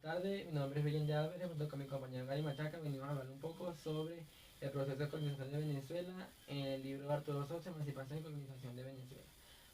Tardes, mi nombre es Belén de Álvarez, junto con mi compañero Gary Machaca venimos a hablar un poco sobre el proceso de colonización de Venezuela en el libro de Arturo Sosa, Emancipación y colonización de Venezuela.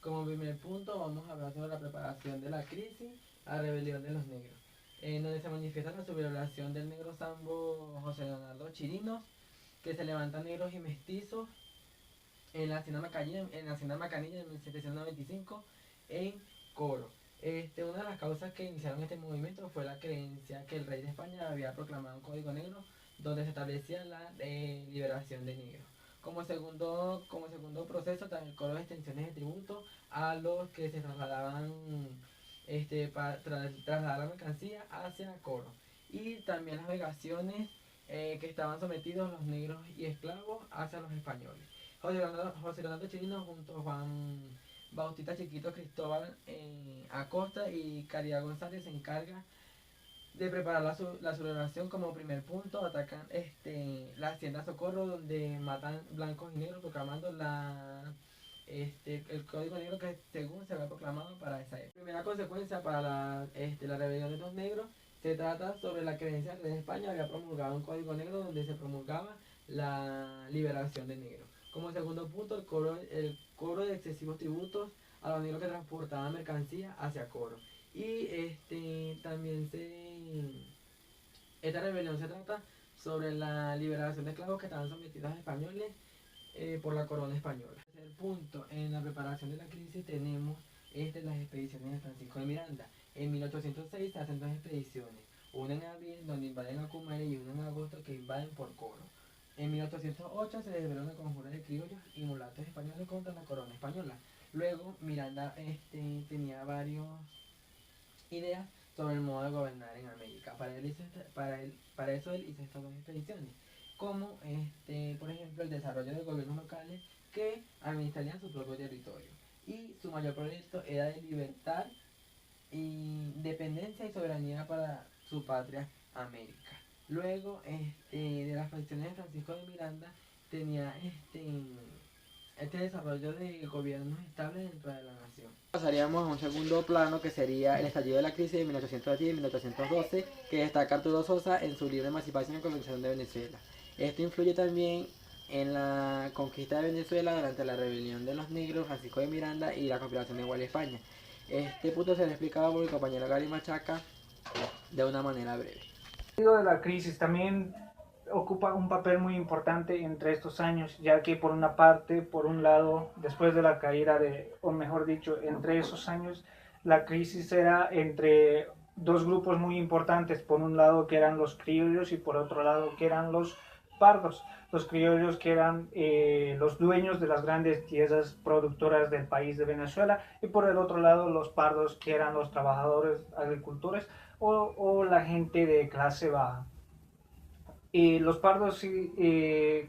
Como primer punto vamos a hablar sobre la preparación de la crisis a rebelión de los negros, en donde se manifiesta la sublevación del negro sambo José Leonardo Chirinos, que se levantan negros y mestizos en la hacienda Macanilla en 1795 en Coro. Una de las causas que iniciaron este movimiento fue la creencia que el rey de España había proclamado un código negro donde se establecía la liberación de negros. Como segundo proceso, también cobró extensiones de tributo a los que se trasladaban para trasladar la mercancía hacia Coro. Y también las vegaciones que estaban sometidos los negros y esclavos hacia los españoles. José Leonardo Chirino junto a Juan Bautista Chiquito Cristóbal Acosta y Caridad González se encarga de preparar la sublevación. Como primer punto atacan la hacienda Socorro, donde matan blancos y negros proclamando el código negro que según se había proclamado para esa época. Primera consecuencia para la rebelión de los negros se trata sobre la creencia de que España había promulgado un código negro donde se promulgaba la liberación de negros. Como segundo punto, el cobro de excesivos tributos a los negros que transportaban mercancía hacia Coro. Y esta rebelión se trata sobre la liberación de esclavos que estaban sometidos a españoles por la corona española. Tercer punto, en la preparación de la crisis tenemos las expediciones de Francisco de Miranda. En 1806 se hacen dos expediciones, una en abril donde invaden a Cumare y una en agosto que invaden por Coro. En 1808 se desveló una conjura de criollos y mulatos españoles contra la corona española. Luego Miranda tenía varias ideas sobre el modo de gobernar en América. Para eso él hizo estas dos expediciones, como por ejemplo el desarrollo de gobiernos locales que administrarían su propio territorio. Y su mayor proyecto era de libertad, independencia y soberanía para su patria América. Luego de las expediciones de Francisco de Miranda tenía desarrollo de gobiernos estables dentro de la nación. Pasaríamos a un segundo plano que sería el estallido de la crisis de 1810 y 1812, que destaca Arturo Sosa en su libro Emancipación y colonización de Venezuela. Esto influye también en la conquista de Venezuela durante la rebelión de los negros, Francisco de Miranda y la conspiración de Guardia España. Este punto se le explicaba por mi compañero Gary Machaca de una manera breve. De la crisis también ocupa un papel muy importante entre estos años, ya que por una parte, por un lado, después de la caída o mejor dicho, entre esos años, la crisis era entre dos grupos muy importantes, por un lado que eran los criollos y por otro lado que eran los pardos. Los criollos que eran los dueños de las grandes tierras productoras del país de Venezuela y por el otro lado los pardos que eran los trabajadores agricultores o la gente de clase baja. Y los pardos sí,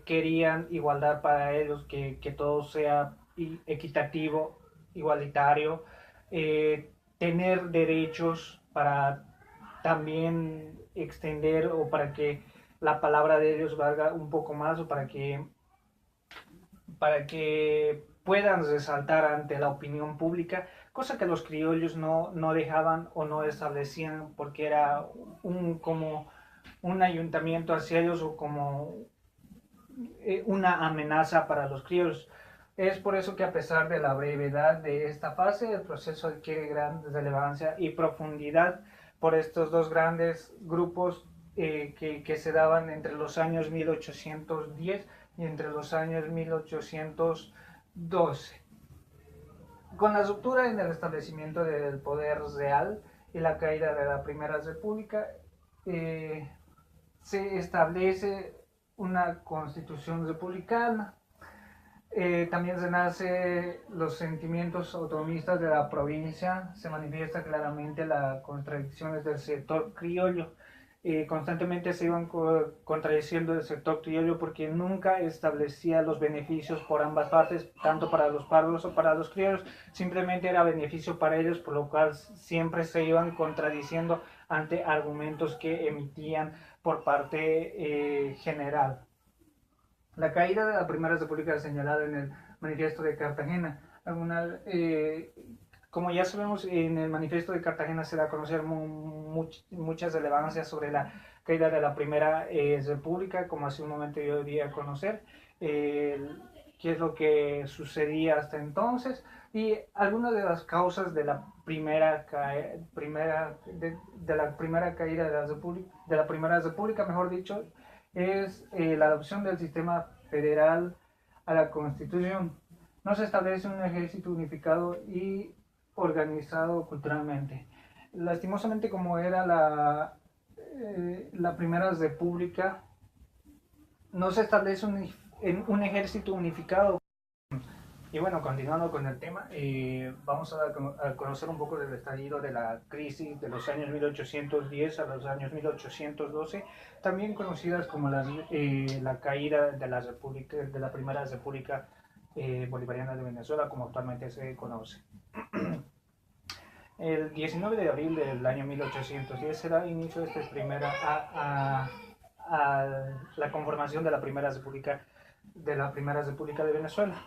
querían igualdad para ellos, que todo sea equitativo, igualitario, tener derechos para también extender o para que la palabra de ellos valga un poco más o para que puedan resaltar ante la opinión pública, cosa que los criollos no dejaban o no establecían porque era como un ayuntamiento hacia ellos o como una amenaza para los criollos. Es por eso que a pesar de la brevedad de esta fase, el proceso adquiere gran relevancia y profundidad por estos dos grandes grupos que se daban entre los años 1810 y entre los años 1812. Con la ruptura en el establecimiento del poder real y la caída de la Primera República, se establece una constitución republicana. También se nace los sentimientos autonomistas de la provincia, se manifiesta claramente las contradicciones del sector criollo. Constantemente se iban contradiciendo el sector criollo porque nunca establecía los beneficios por ambas partes, tanto para los pardos o para los criollos, simplemente era beneficio para ellos, por lo cual siempre se iban contradiciendo ante argumentos que emitían por parte general. La caída de la Primera República señalada en el Manifiesto de Cartagena, Como ya sabemos, en el manifiesto de Cartagena se da a conocer muchas relevancias sobre la caída de la Primera República, como hace un momento yo di a conocer, qué es lo que sucedía hasta entonces y algunas de las causas de la de la primera caída de la Primera República, mejor dicho, es la adopción del sistema federal a la Constitución. No se establece un ejército unificado y organizado culturalmente. Lastimosamente, como era la Primera República, no se establece un ejército unificado. Y bueno, continuando con el tema, vamos a conocer un poco del estallido de la crisis de los años 1810 a los años 1812, también conocidas como la caída de de la Primera República Bolivariana de Venezuela, como actualmente se conoce. El 19 de abril del año 1810 se da inicio a la conformación de la Primera República de Venezuela.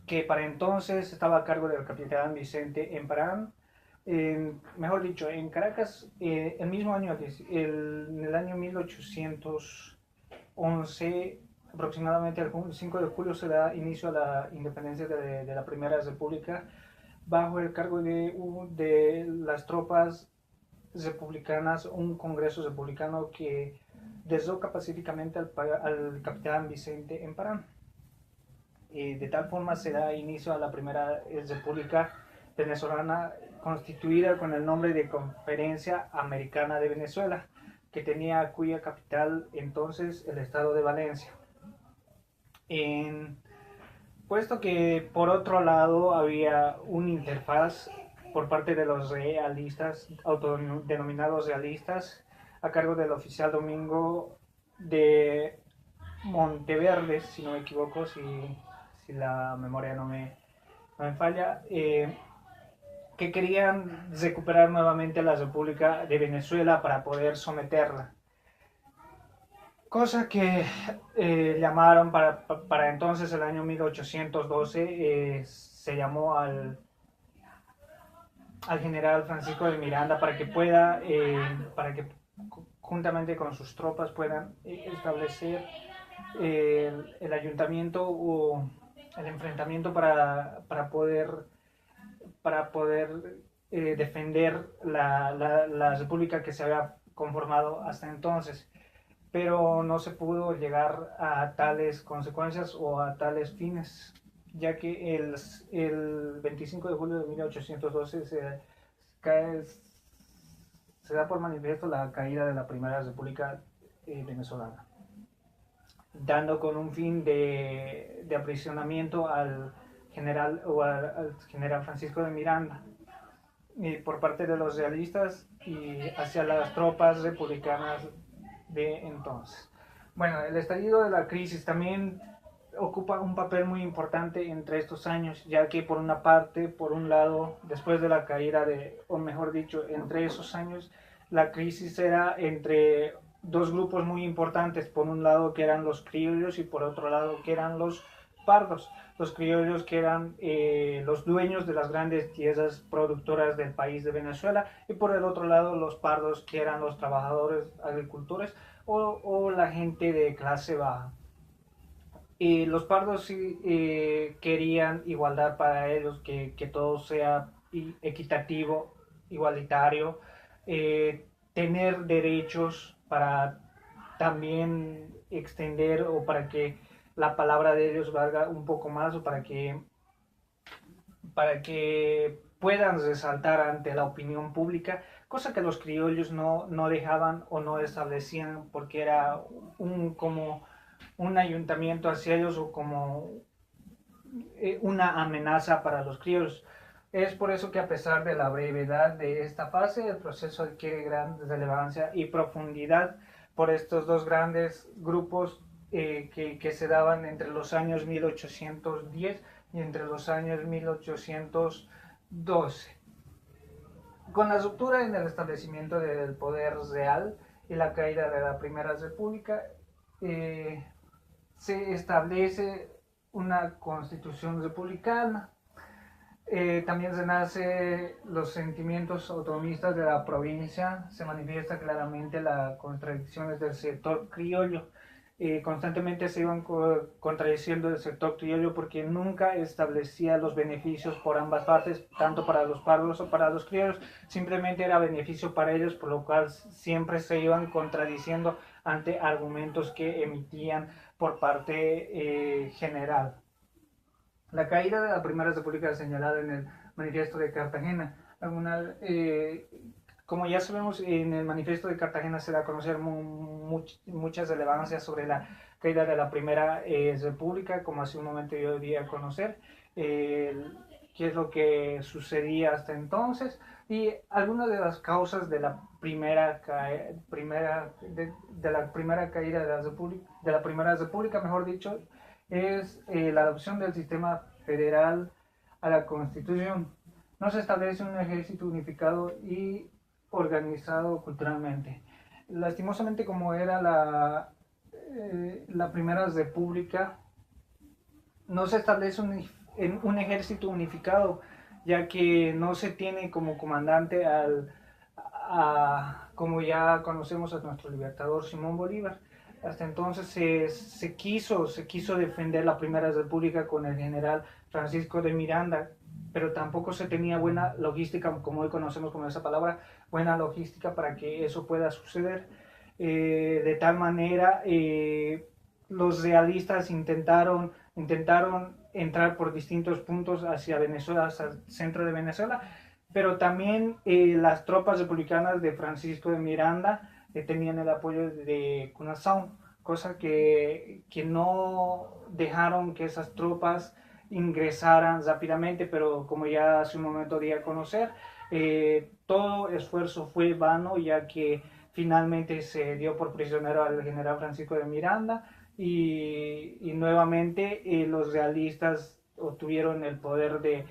Que para entonces estaba a cargo del capitán Vicente Emparán, mejor dicho, en Caracas, el mismo año, en el año 1811, aproximadamente el 5 de julio, se da inicio a la independencia de la Primera República bajo el cargo de las tropas republicanas, un congreso republicano que desloca pacíficamente al capitán Vicente Emparán. De tal forma se da inicio a la Primera República Venezolana, constituida con el nombre de Conferencia Americana de Venezuela, que tenía cuya capital entonces el estado de Valencia. Puesto que por otro lado había una interfaz por parte de los realistas, autodenominados realistas, a cargo del oficial Domingo de Monteverde, si no me equivoco, si la memoria no me falla, que querían recuperar nuevamente la República de Venezuela para poder someterla. Cosa que llamaron para entonces, el año 1812, se llamó al general Francisco de Miranda para que pueda, para que juntamente con sus tropas puedan establecer el ayuntamiento o el enfrentamiento para poder defender la república que se había conformado hasta entonces, pero no se pudo llegar a tales consecuencias o a tales fines, ya que el 25 de julio de 1812 se da por manifiesto la caída de la Primera República Venezolana, dando con un fin de aprisionamiento al general Francisco de Miranda por parte de los realistas y hacia las tropas republicanas de entonces. Bueno, el estallido de la crisis también ocupa un papel muy importante entre estos años, ya que por una parte, por un lado, después de la caída o mejor dicho, entre esos años, la crisis era entre dos grupos muy importantes, por un lado que eran los criollos y por otro lado que eran los pardos. Los criollos que eran los dueños de las grandes tierras productoras del país de Venezuela, y por el otro lado los pardos, que eran los trabajadores agricultores o la gente de clase baja. Los pardos querían igualdad para ellos, que todo sea equitativo, igualitario, tener derechos para también extender o para que la palabra de ellos valga un poco más, o para que puedan resaltar ante la opinión pública, cosa que los criollos no dejaban o no establecían, porque era como un ayuntamiento hacia ellos o como una amenaza para los criollos. Es por eso que, a pesar de la brevedad de esta fase, el proceso adquiere gran relevancia y profundidad por estos dos grandes grupos que se daban entre los años 1810 y entre los años 1812. Con la ruptura en el establecimiento del poder real y la caída de la Primera República, se establece una constitución republicana. También se nace los sentimientos autonomistas de la provincia, se manifiesta claramente las contradicciones del sector criollo. Constantemente se iban contradiciendo el sector criollo porque nunca establecía los beneficios por ambas partes, tanto para los pardos o para los criollos, simplemente era beneficio para ellos, por lo cual siempre se iban contradiciendo ante argumentos que emitían por parte general. La caída de la Primera República señalada en el Manifiesto de Cartagena. Como ya sabemos, en el Manifiesto de Cartagena se da a conocer muchas relevancias sobre la caída de la Primera República, como hace un momento yo di a conocer, qué es lo que sucedía hasta entonces y algunas de las causas de la primera caída de la Primera República, mejor dicho, es la adopción del sistema federal a la Constitución. No se establece un ejército unificado y organizado culturalmente. Lastimosamente, como era la Primera República, no se establece un ejército unificado, ya que no se tiene como comandante como ya conocemos, a nuestro libertador Simón Bolívar. Hasta entonces se quiso defender la Primera República con el general Francisco de Miranda, pero tampoco se tenía buena logística, como hoy conocemos como esa palabra, buena logística para que eso pueda suceder. De tal manera, los realistas intentaron entrar por distintos puntos hacia Venezuela, hacia el centro de Venezuela, pero también las tropas republicanas de Francisco de Miranda tenían el apoyo de Cunasao, cosa que no dejaron que esas tropas ingresaran rápidamente, pero como ya hace un momento di a conocer, todo esfuerzo fue vano, ya que finalmente se dio por prisionero al general Francisco de Miranda y nuevamente los realistas obtuvieron el poder de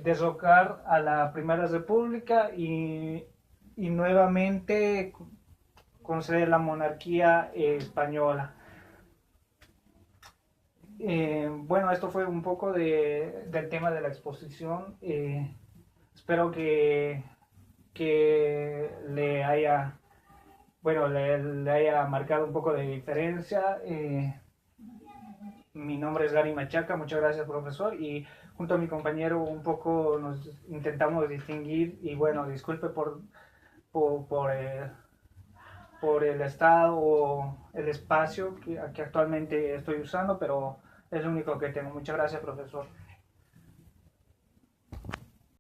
derrocar a la Primera República y nuevamente conceder la monarquía española. Bueno, esto fue un poco del tema de la exposición. Espero que le haya, bueno, le haya marcado un poco de diferencia. Mi nombre es Gary Machaca, muchas gracias, profesor, y junto a mi compañero un poco nos intentamos distinguir, y bueno, disculpe por el estado o el espacio que actualmente estoy usando, pero es lo único que tengo. Muchas gracias, profesor.